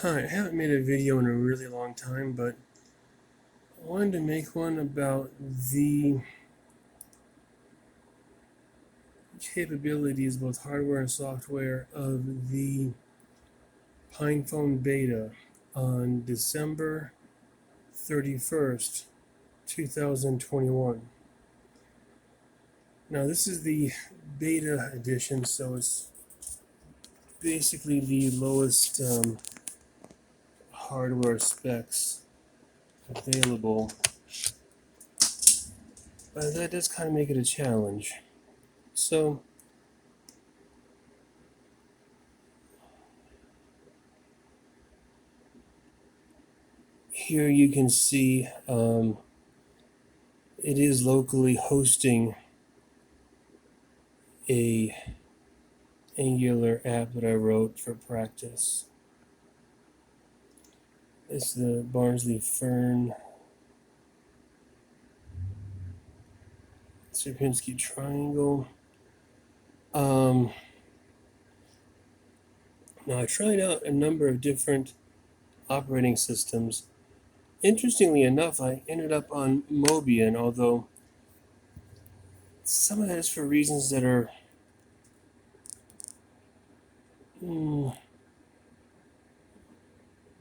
Hi, I haven't made a video in a really long time, but I wanted to make one about the capabilities, both hardware and software, of the PinePhone BETA on December 31st, 2021. Now, this is the beta edition, so it's basically the lowest hardware specs available. But that does kind of make it a challenge. So, here you can see it is locally hosting a Angular app that I wrote for practice. It's the Barnsley Fern Sierpinski triangle. Now I tried out a number of different operating systems. Interestingly enough, I ended up on Mobian, although some of that is for reasons that are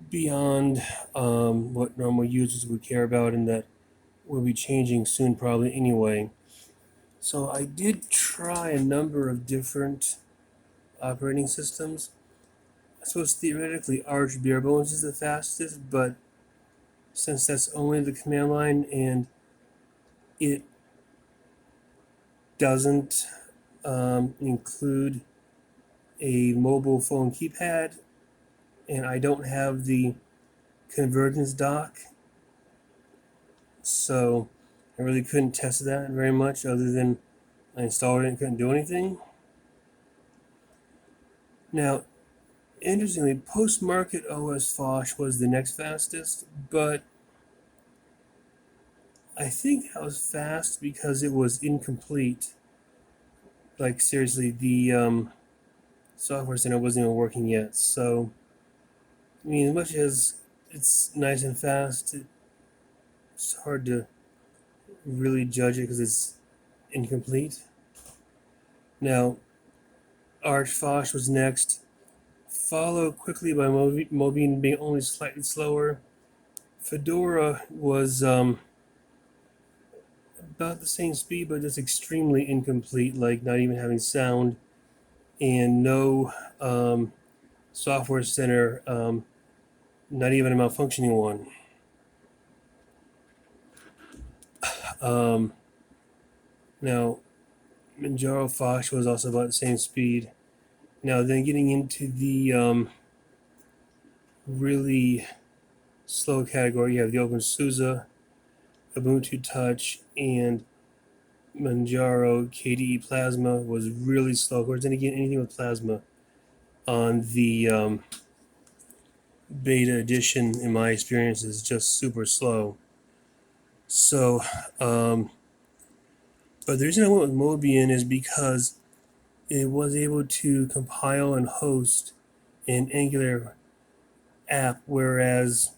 beyond what normal users would care about, and that will be changing soon probably anyway. So I did try a number of different operating systems. I suppose theoretically Arch bare bones is the fastest, but since that's only the command line and it doesn't include a mobile phone keypad, and I don't have the Convergence dock, so I really couldn't test that very much other than I installed it and couldn't do anything. Now, interestingly, post-market OS Fosh was the next fastest, but I think that was fast because it was incomplete. Like, seriously, the software center wasn't even working yet. So, I mean, as much as it's nice and fast, it's hard to really judge it because it's incomplete. Now, Arch Fosh was next, followed quickly by Mobian being only slightly slower. Fedora was about the same speed, but just extremely incomplete, like not even having sound and no software center, not even a malfunctioning one. Now, Manjaro Fosh was also about the same speed. Now, then getting into the really slow category, you have the OpenSUSE, Ubuntu Touch, and Manjaro KDE Plasma was really slow. Of course, then again, anything with Plasma on the beta edition, in my experience, is just super slow. So, but the reason I went with Mobian is because it was able to compile and host an Angular app, whereas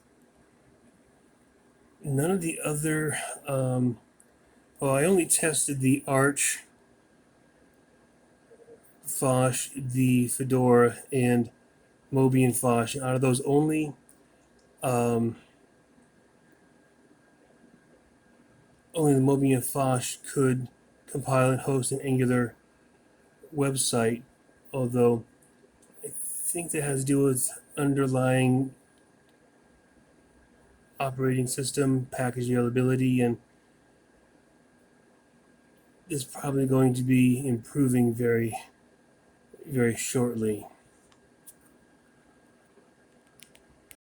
none of the other, well, I only tested the Arch, Fosh, the Fedora, and Mobian Fosh. And out of those, only the Mobian Fosh could compile and host an Angular website, although I think that has to do with underlying operating system package availability, and is probably going to be improving very, very shortly.